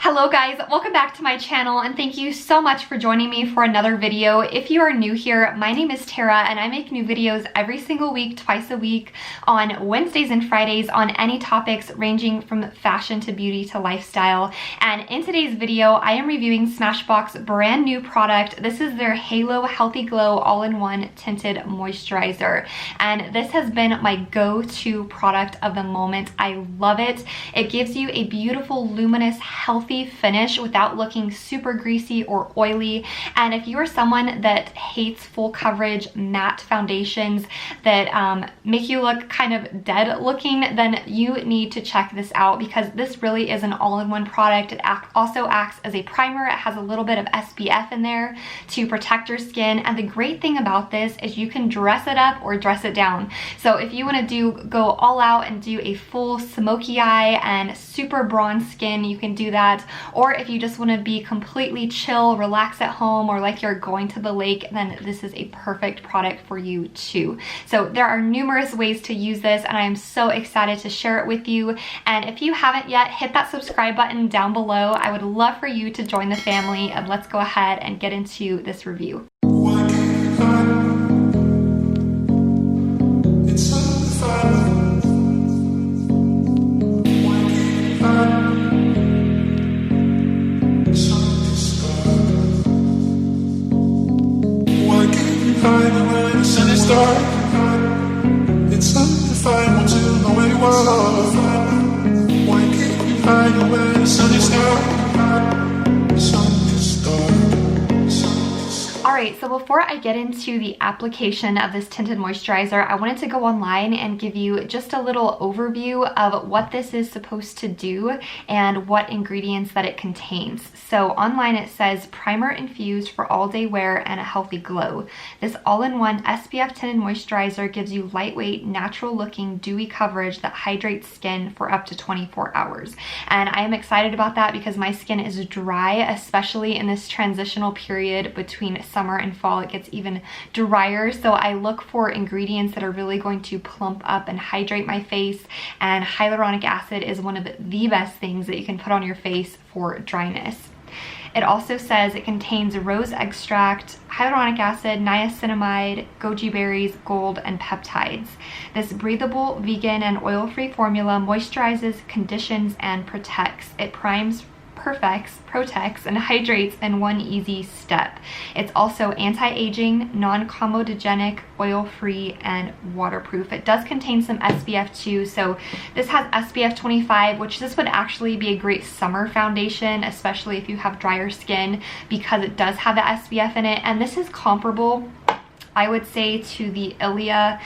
Hello guys, welcome back to my channel and thank you so much for joining me for another video. If you are new here, my name is Tara and I make new videos every single week, twice a week, on Wednesdays and Fridays on any topics ranging from fashion to beauty to lifestyle. And in today's video, I am reviewing Smashbox brand new product. This is their Halo Healthy Glow All-in-One Tinted Moisturizer. And this has been my go-to product of the moment. I love it. It gives you a beautiful, luminous, healthy finish without looking super greasy or oily. And if you are someone that hates full coverage matte foundations that make you look kind of dead looking, then you need to check this out because this really is an all-in-one product. It also acts as a primer. It has a little bit of SPF in there to protect your skin. And the great thing about this is you can dress it up or dress it down. So if you want to go all out and do a full smoky eye and super bronze skin, you can do that. Or if you just want to be completely chill, relax at home, or like you're going to the lake, then this is a perfect product for you too. So there are numerous ways to use this and I am so excited to share it with you. And if you haven't yet, hit that subscribe button down below. I would love for you to join the family, and let's go ahead and get into this review. It's undefined until the way you are. Why can't you hide away the sun is dark? The sun is dark. Alright, so before I get into the application of this tinted moisturizer, I wanted to go online and give you just a little overview of what this is supposed to do and what ingredients that it contains. So online it says primer infused for all day wear and a healthy glow. This all-in-one SPF tinted moisturizer gives you lightweight, natural looking dewy coverage that hydrates skin for up to 24 hours. And I am excited about that because my skin is dry, especially in this transitional period between summer and fall. It gets even drier, so I look for ingredients that are really going to plump up and hydrate my face, and hyaluronic acid is one of the best things that you can put on your face for dryness. It also says it contains rose extract, hyaluronic acid, niacinamide, goji berries, gold, and peptides. This breathable, vegan, and oil-free formula moisturizes, conditions, and protects. It primes, perfects, protects, and hydrates in one easy step. It's also anti-aging, non-comedogenic, oil-free, and waterproof. It does contain some SPF too, so this has SPF 25, which this would actually be a great summer foundation, especially if you have drier skin, because it does have the SPF in it. And this is comparable, I would say, to the Ilia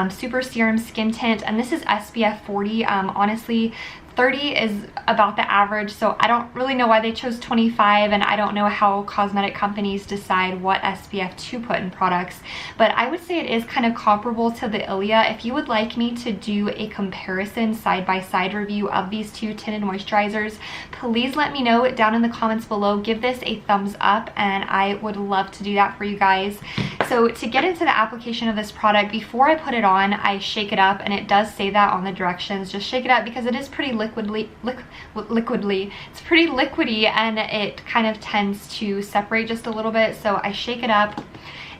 Super Serum Skin Tint, and this is SPF 40. Honestly, 30 is about the average, so I don't really know why they chose 25, and I don't know how cosmetic companies decide what SPF to put in products, but I would say it is kind of comparable to the Ilia. If you would like me to do a comparison side-by-side review of these two tinted moisturizers, please let me know down in the comments below. Give this a thumbs up and I would love to do that for you guys. So to get into the application of this product, before I put it on, I shake it up, and it does say that on the directions. Just shake it up because it is pretty liquidly, it's pretty liquidy, and it kind of tends to separate just a little bit. So I shake it up.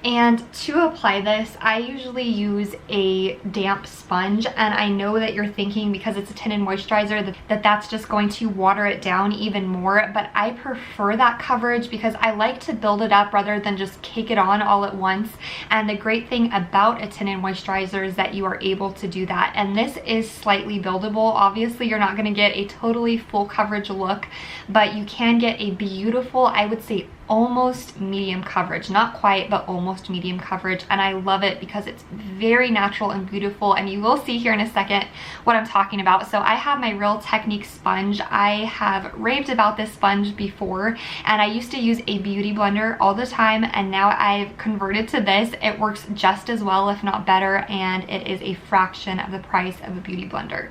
And to apply this, I usually use a damp sponge, and I know that you're thinking because it's a tinted moisturizer that's just going to water it down even more, but I prefer that coverage because I like to build it up rather than just cake it on all at once. And the great thing about a tinted moisturizer is that you are able to do that, and this is slightly buildable. Obviously you're not going to get a totally full coverage look, but you can get a beautiful, I would say almost medium coverage, not quite, but almost medium coverage. And I love it because it's very natural and beautiful, and you will see here in a second what I'm talking about. So I have my Real Technique sponge. I have raved about this sponge before, and I used to use a beauty blender all the time, and now I've converted to this. It works just as well, if not better, and it is a fraction of the price of a beauty blender.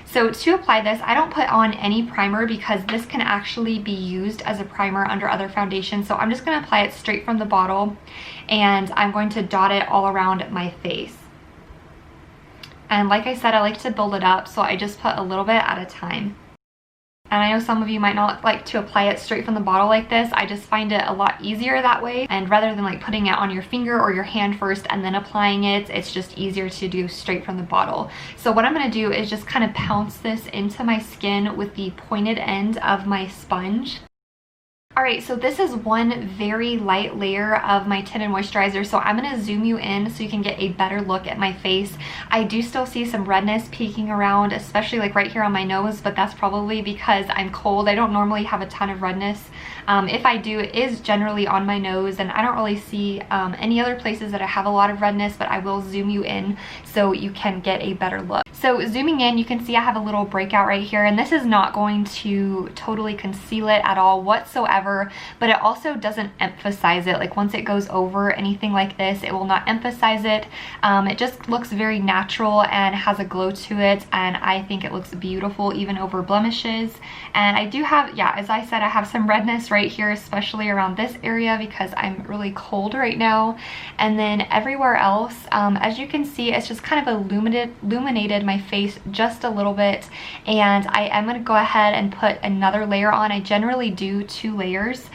So to apply this, I don't put on any primer because this can actually be used as a primer under other foundations. So I'm just going to apply it straight from the bottle, and I'm going to dot it all around my face. And like I said, I like to build it up, so I just put a little bit at a time. And I know some of you might not like to apply it straight from the bottle like this. I just find it a lot easier that way. And rather than like putting it on your finger or your hand first and then applying it, it's just easier to do straight from the bottle. So what I'm gonna do is just kind of pounce this into my skin with the pointed end of my sponge. Alright, so this is one very light layer of my tinted moisturizer, so I'm going to zoom you in so you can get a better look at my face. I do still see some redness peeking around, especially like right here on my nose, but that's probably because I'm cold. I don't normally have a ton of redness. If I do, it is generally on my nose, and I don't really see any other places that I have a lot of redness, but I will zoom you in so you can get a better look. So zooming in, you can see I have a little breakout right here, and this is not going to totally conceal it at all whatsoever, but it also doesn't emphasize it. Like once it goes over anything like this, it will not emphasize it. It just looks very natural and has a glow to it, and I think it looks beautiful even over blemishes. And I do have, yeah, as I said, I have some redness right here, especially around this area because I'm really cold right now. And then everywhere else, as you can see, it's just kind of illuminated my face just a little bit. And I am going to go ahead and put another layer on. I generally do 2 layers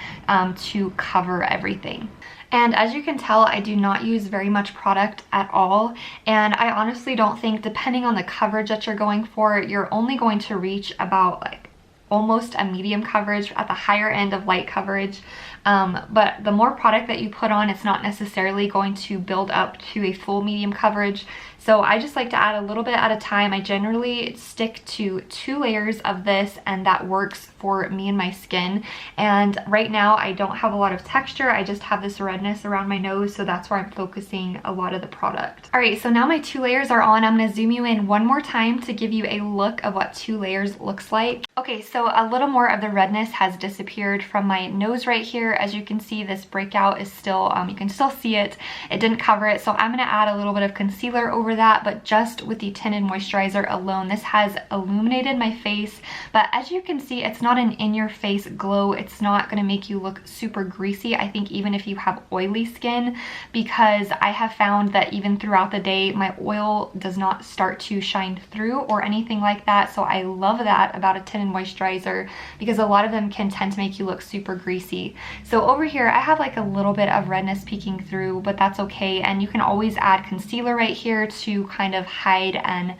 to cover everything. And as you can tell, I do not use very much product at all. And I honestly don't think, depending on the coverage that you're going for, you're only going to reach about like almost a medium coverage at the higher end of light coverage. But the more product that you put on, it's not necessarily going to build up to a full medium coverage. So I just like to add a little bit at a time. I generally stick to 2 layers of this, and that works for me and my skin. And right now I don't have a lot of texture. I just have this redness around my nose, so that's where I'm focusing a lot of the product. All right, so now my 2 layers are on. I'm gonna zoom you in one more time to give you a look of what 2 layers looks like. Okay, so a little more of the redness has disappeared from my nose right here. As you can see, this breakout is still, you can still see it. It didn't cover it, so I'm gonna add a little bit of concealer over that, but just with the tinted moisturizer alone. This has illuminated my face, but as you can see, it's not an in-your-face glow. It's not going to make you look super greasy, I think, even if you have oily skin, because I have found that even throughout the day, my oil does not start to shine through or anything like that. So I love that about a tinted moisturizer, because a lot of them can tend to make you look super greasy. So over here, I have like a little bit of redness peeking through, but that's okay. And you can always add concealer right here to kind of hide and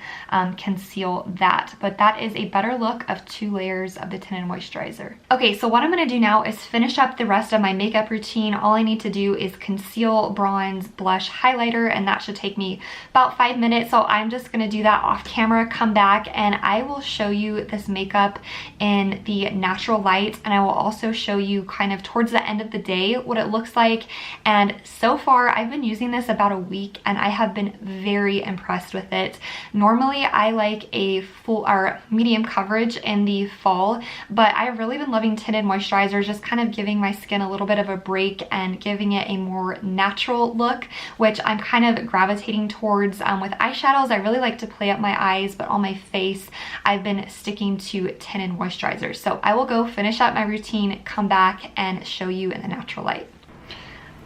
conceal that. But that is a better look of 2 layers of the tinted moisturizer. Okay, so what I'm going to do now is finish up the rest of my makeup routine. All I need to do is conceal, bronze, blush, highlighter, and that should take me about 5 minutes. So I'm just going to do that off camera, come back, and I will show you this makeup in the natural light, and I will also show you kind of towards the end of the day what it looks like. And so far I've been using this about a week, and I have been very impressed with it. Normally I like a full or medium coverage in the fall, but I've really been loving tinted moisturizers, just kind of giving my skin a little bit of a break and giving it a more natural look, which I'm kind of gravitating towards. With eyeshadows, I really like to play up my eyes, but on my face I've been sticking to tinted moisturizers. So I will go finish up my routine, come back, and show you in the natural light.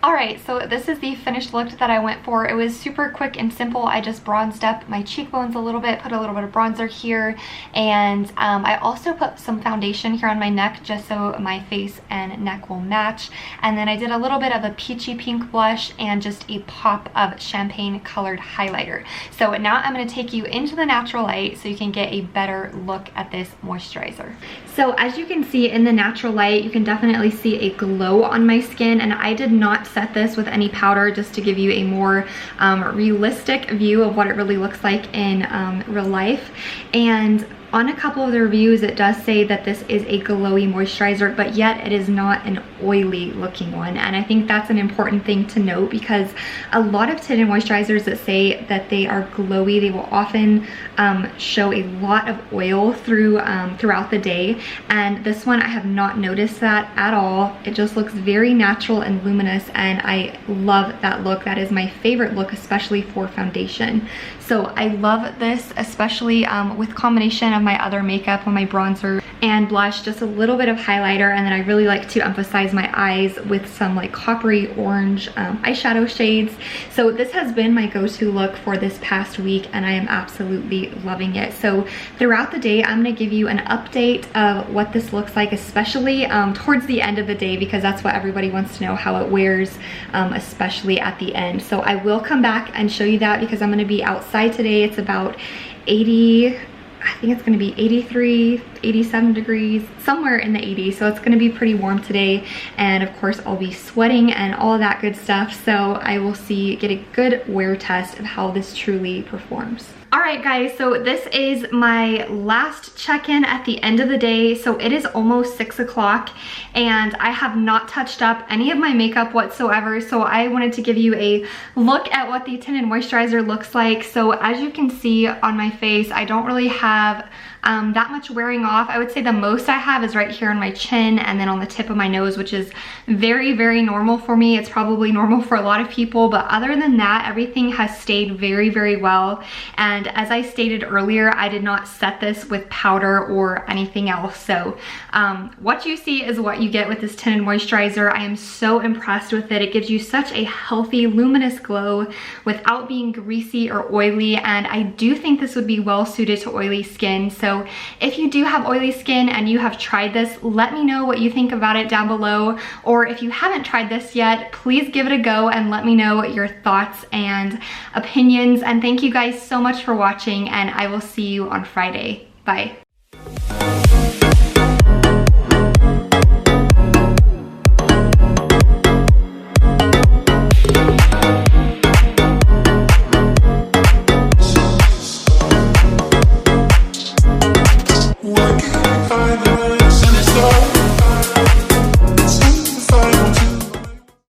Alright, so this is the finished look that I went for. It was super quick and simple. I just bronzed up my cheekbones a little bit, put a little bit of bronzer here, and I also put some foundation here on my neck just so my face and neck will match. And then I did a little bit of a peachy pink blush and just a pop of champagne colored highlighter. So now I'm going to take you into the natural light so you can get a better look at this moisturizer. So as you can see in the natural light, you can definitely see a glow on my skin, and I did not set this with any powder, just to give you a more realistic view of what it really looks like in real life. And on a couple of the reviews, it does say that this is a glowy moisturizer, but yet it is not an oily looking one. And I think that's an important thing to note, because a lot of tinted moisturizers that say that they are glowy, they will often show a lot of oil throughout the day. And this one, I have not noticed that at all. It just looks very natural and luminous, and I love that look. That is my favorite look, especially for foundation. So I love this, especially with combination of my other makeup on my bronzer and blush, just a little bit of highlighter, and then I really like to emphasize my eyes with some like coppery orange eyeshadow shades. So this has been my go-to look for this past week, and I am absolutely loving it. So throughout the day, I'm gonna give you an update of what this looks like, especially towards the end of the day, because that's what everybody wants to know, how it wears, especially at the end. So I will come back and show you that, because I'm gonna be outside today. It's about 80, I think it's gonna be 83, 87 degrees, somewhere in the 80s. So it's gonna be pretty warm today. And of course I'll be sweating and all of that good stuff. So I will get a good wear test of how this truly performs. All right guys, so this is my last check-in at the end of the day. So it is almost 6 o'clock and I have not touched up any of my makeup whatsoever. So I wanted to give you a look at what the Tinted Moisturizer looks like. So as you can see on my face, I don't really have that much wearing off. I would say the most I have is right here on my chin and then on the tip of my nose, which is very, very normal for me. It's probably normal for a lot of people, but other than that, everything has stayed very, very well. And as I stated earlier, I did not set this with powder or anything else. So what you see is what you get with this Tinted Moisturizer. I am so impressed with it. It gives you such a healthy, luminous glow without being greasy or oily. And I do think this would be well suited to oily skin. So if you do have oily skin and you have tried this, let me know what you think about it down below. Or if you haven't tried this yet, please give it a go and let me know your thoughts and opinions. And thank you guys so much for watching, and I will see you on Friday. Bye.